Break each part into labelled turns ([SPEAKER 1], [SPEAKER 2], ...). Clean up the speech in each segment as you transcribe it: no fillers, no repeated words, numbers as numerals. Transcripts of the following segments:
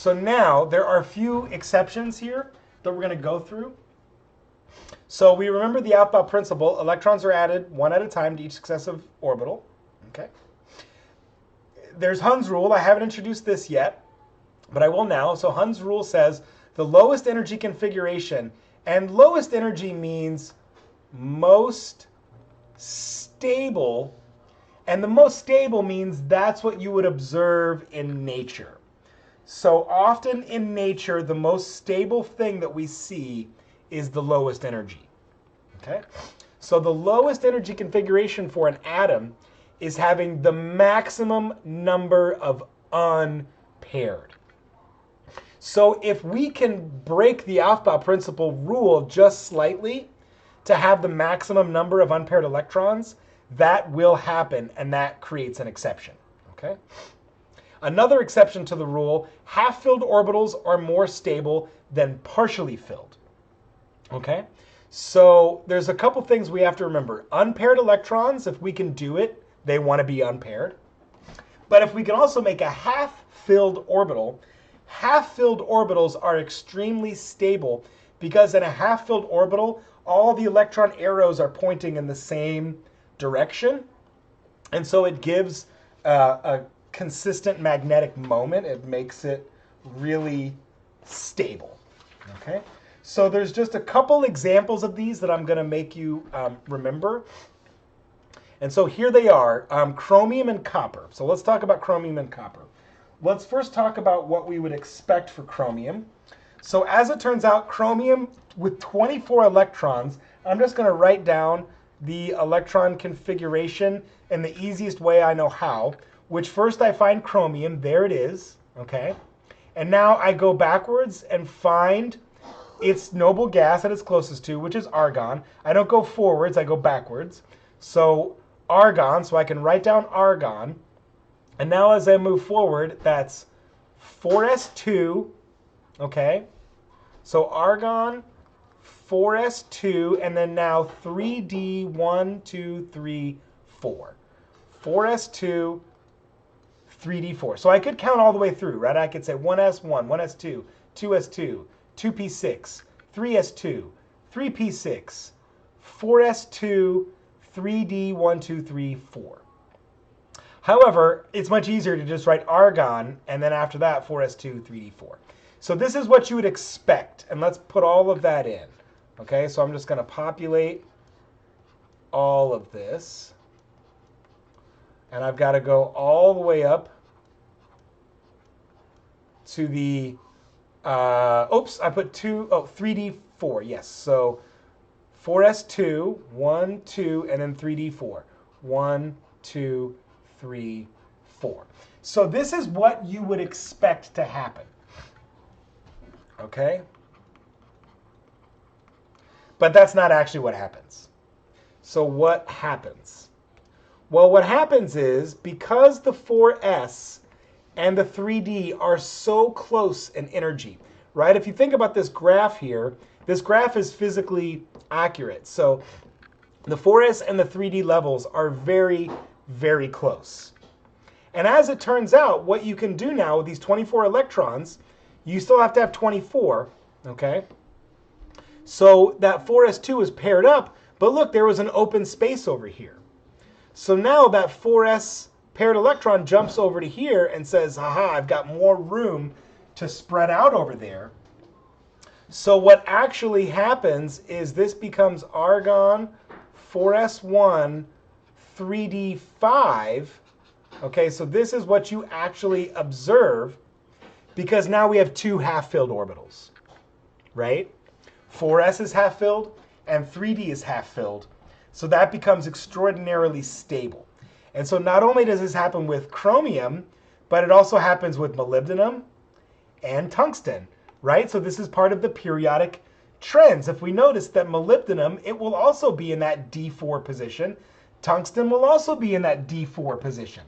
[SPEAKER 1] So now there are a few exceptions here that we're going to go through. So we remember the Aufbau principle. Electrons are added one at a time to each successive orbital. Okay. There's Hund's rule. I haven't introduced this yet, but I will now. So Hund's rule says the lowest energy configuration, and lowest energy means most stable, and the most stable means that's what you would observe in nature. So often in nature, the most stable thing that we see is the lowest energy. Okay? So the lowest energy configuration for an atom is having the maximum number of unpaired. So if we can break the Aufbau principle rule just slightly to have the maximum number of unpaired electrons, that will happen, and that creates an exception. Okay? Another exception to the rule, half-filled orbitals are more stable than partially filled. Okay? So there's a couple things we have to remember. Unpaired electrons, if we can do it, they want to be unpaired. But if we can also make a half-filled orbital, half-filled orbitals are extremely stable because in a half-filled orbital, all the electron arrows are pointing in the same direction. And so it gives a consistent magnetic moment. It makes it really stable. Okay? So there's just a couple examples of these that I'm going to make you remember. And so here they are, chromium and copper. So let's talk about chromium and copper. Let's first talk about what we would expect for chromium. So as it turns out, chromium with 24 electrons, I'm just going to write down the electron configuration in the easiest way I know how, which first I find chromium, there it is, okay? And now I go backwards and find its noble gas that it's closest to, which is argon. I don't go forwards, I go backwards. So argon, so I can write down argon. And now as I move forward, that's 4s2, okay? So argon, 4s2, and then now 3d, 1, 2, 3, 4. 4s2, 3d4. So I could count all the way through, right? I could say 1s1, 1s2, 2s2, 2p6, 3s2, 3p6, 4s2, 3d, 1, 2, 3, 4. However, it's much easier to just write argon, and then after that, 4s2, 3d4. So this is what you would expect, and let's put all of that in. Okay, so I'm just going to populate all of this. And I've got to go all the way up to the, oops, I put 3d4, yes. So 4s2, 1, 2, and then 3d4. 1, 2, 3, 4. So this is what you would expect to happen. Okay? But that's not actually what happens. So what happens? Well, what happens is because the 4s and the 3d are so close in energy, right? If you think about this graph here, this graph is physically accurate. So the 4s and the 3d levels are very, very close. And as it turns out, what you can do now with these 24 electrons, you still have to have 24, okay? So that 4s2 is paired up, but look, there was an open space over here. So now that 4s paired electron jumps over to here and says, aha, I've got more room to spread out over there. So what actually happens is this becomes argon 4s1 3d5. Okay, so this is what you actually observe because now we have two half-filled orbitals, right? 4s is half-filled and 3d is half-filled. So that becomes extraordinarily stable. And so not only does this happen with chromium, but it also happens with molybdenum and tungsten, right? So this is part of the periodic trends. If we notice that molybdenum, it will also be in that D4 position. Tungsten will also be in that D4 position.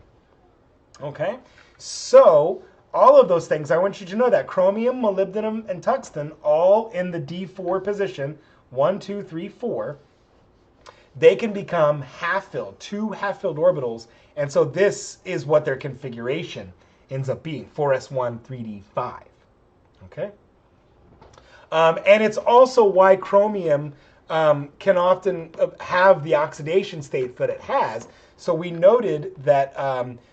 [SPEAKER 1] Okay? So all of those things, I want you to know that chromium, molybdenum, and tungsten, all in the D4 position, 1, 2, 3, 4, they can become half-filled, two half-filled orbitals. And so this is what their configuration ends up being, 4s1, 3d5. Okay. And it's also why chromium can often have the oxidation states that it has. So we noted that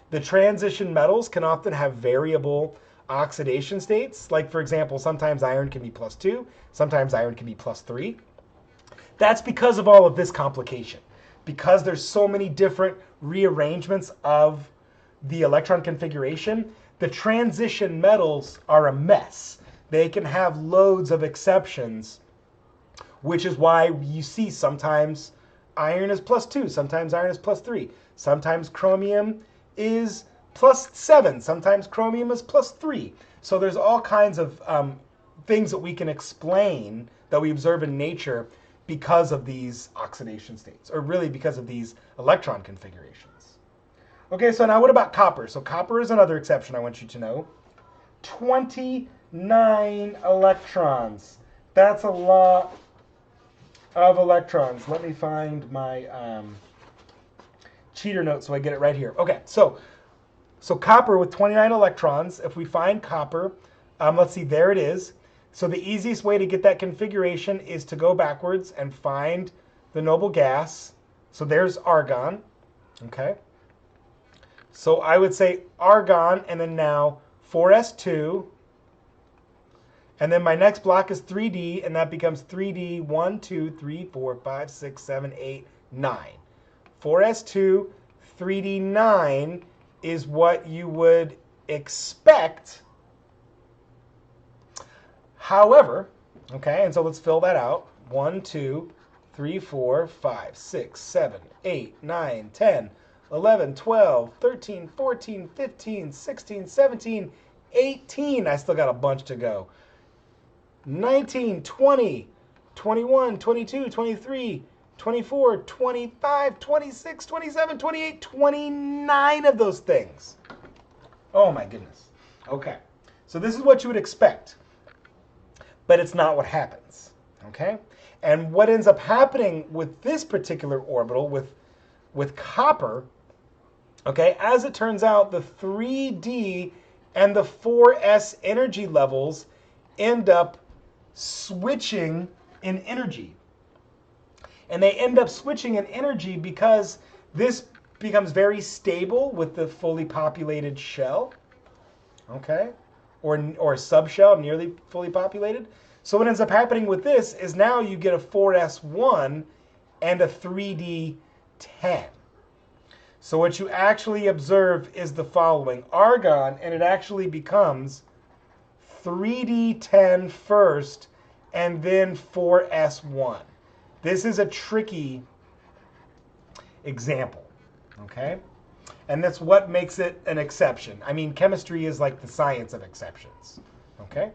[SPEAKER 1] the transition metals can often have variable oxidation states. Like, for example, sometimes iron can be +2, sometimes iron can be +3. That's because of all of this complication. Because there's so many different rearrangements of the electron configuration, the transition metals are a mess. They can have loads of exceptions, which is why you see sometimes iron is +2, sometimes iron is +3, sometimes chromium is +7, sometimes chromium is +3. So there's all kinds of things that we can explain that we observe in nature because of these oxidation states, or really because of these electron configurations. Okay, so now what about copper? So copper is another exception I want you to know. 29 electrons. That's a lot of electrons. Let me find my cheater note so I get it right here. Okay, so copper with 29 electrons. If we find copper, let's see, there it is. So the easiest way to get that configuration is to go backwards and find the noble gas. So there's argon, okay? So I would say argon, and then now 4s2, and then my next block is 3d, and that becomes 3d, 1, 2, 3, 4, 5, 6, 7, 8, 9. 4s2, 3d9 is what you would expect. However, okay, and so let's fill that out. 1, 2, 3, 4, 5, 6, 7, 8, 9, 10, 11, 12, 13, 14, 15, 16, 17, 18. I still got a bunch to go. 19, 20, 21, 22, 23, 24, 25, 26, 27, 28, 29 of those things. Oh my goodness. Okay. So this is what you would expect, but it's not what happens. Okay? And what ends up happening with this particular orbital, with copper, okay, as it turns out, the 3d and the 4s energy levels end up switching in energy. And they end up switching in energy because this becomes very stable with the fully populated shell, okay, or subshell, nearly fully populated. So what ends up happening with this is now you get a 4s1 and a 3d10. So what you actually observe is the following. Argon, and it actually becomes 3d10 first and then 4s1. This is a tricky example, okay? And that's what makes it an exception. I mean, chemistry is like the science of exceptions, okay?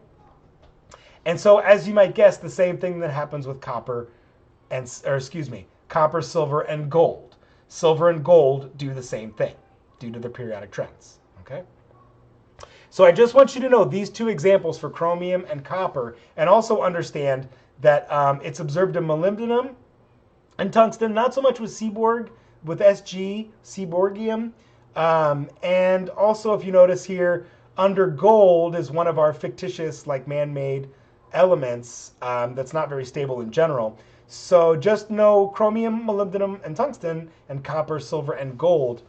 [SPEAKER 1] And so, as you might guess, the same thing that happens with copper, copper, silver, and gold. Silver and gold do the same thing due to the periodic trends, okay? So I just want you to know these two examples for chromium and copper, and also understand that it's observed in molybdenum and tungsten, not so much with seaborg, with SG, seaborgium. And also, if you notice here, under gold is one of our fictitious, like man-made elements that's not very stable in general. So just know chromium, molybdenum, and tungsten, and copper, silver, and gold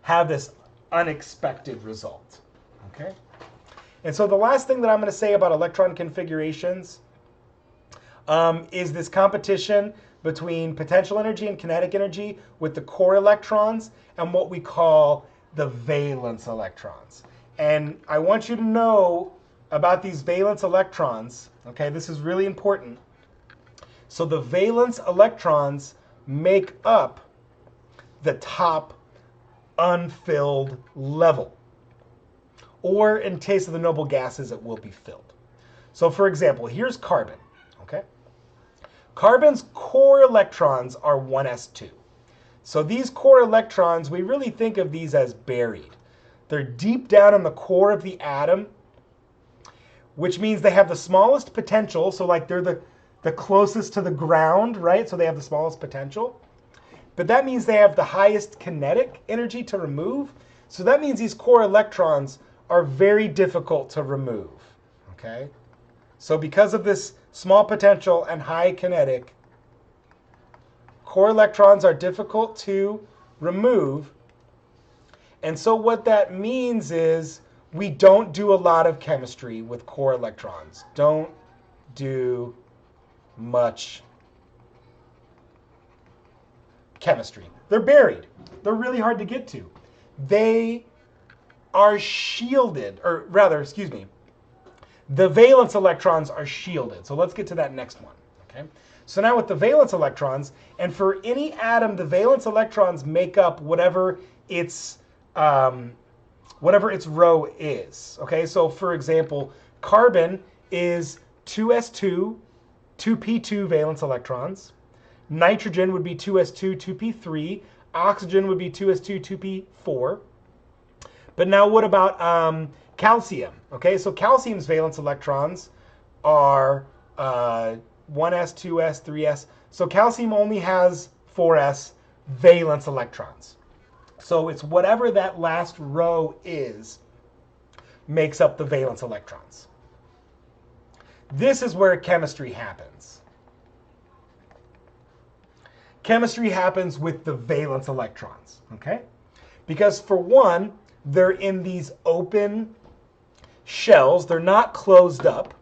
[SPEAKER 1] have this unexpected result. Okay? And so the last thing that I'm going to say about electron configurations is this competition between potential energy and kinetic energy with the core electrons and what we call the valence electrons. And I want you to know about these valence electrons. Okay, this is really important. So the valence electrons make up the top unfilled level. Or in case of the noble gases, it will be filled. So for example, here's carbon, okay? Carbon's core electrons are 1s2. So these core electrons, we really think of these as buried. They're deep down in the core of the atom, which means they have the smallest potential. So like they're the closest to the ground, right? So they have the smallest potential. But that means they have the highest kinetic energy to remove. So that means these core electrons are very difficult to remove, okay? So because of this small potential and high kinetic, core electrons are difficult to remove. And so what that means is we don't do a lot of chemistry with core electrons. Don't do much chemistry. They're buried. They're really hard to get to. They are shielded, or rather, excuse me, the valence electrons are shielded. So let's get to that next one. Okay. So now with the valence electrons, and for any atom, the valence electrons make up whatever its row is. Okay. So for example, carbon is 2s2, 2p2 valence electrons. Nitrogen would be 2s2, 2p3. Oxygen would be 2s2, 2p4. But now what about calcium? Okay, so calcium's valence electrons are 1s, 2s, 3s. So calcium only has 4s valence electrons. So it's whatever that last row is makes up the valence electrons. This is where chemistry happens. Chemistry happens with the valence electrons, okay? Because for one, they're in these open shells. They're not closed up.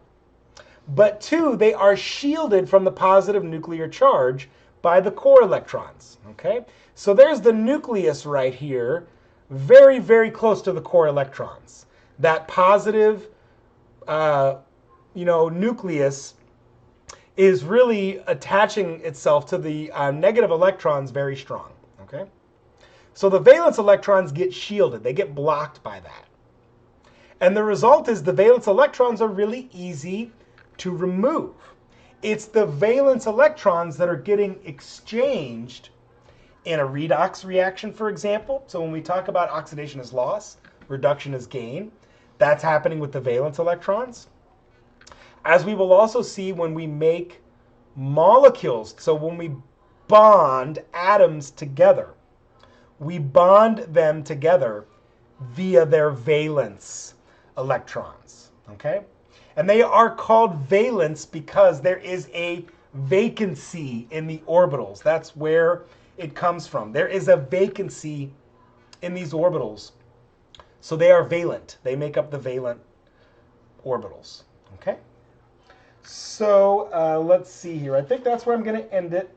[SPEAKER 1] But two, they are shielded from the positive nuclear charge by the core electrons, okay? So there's the nucleus right here, very, very close to the core electrons. That positive, nucleus is really attaching itself to the negative electrons very strong, okay? So the valence electrons get shielded. They get blocked by that. And the result is the valence electrons are really easy to remove. It's the valence electrons that are getting exchanged in a redox reaction, for example. So when we talk about oxidation as loss, reduction as gain, that's happening with the valence electrons. As we will also see when we make molecules, so when we bond atoms together, we bond them together via their valence electrons, okay? And they are called valence because there is a vacancy in the orbitals. That's where it comes from. There is a vacancy in these orbitals. So they are valent. They make up the valent orbitals, okay? So let's see here. I think that's where I'm going to end it.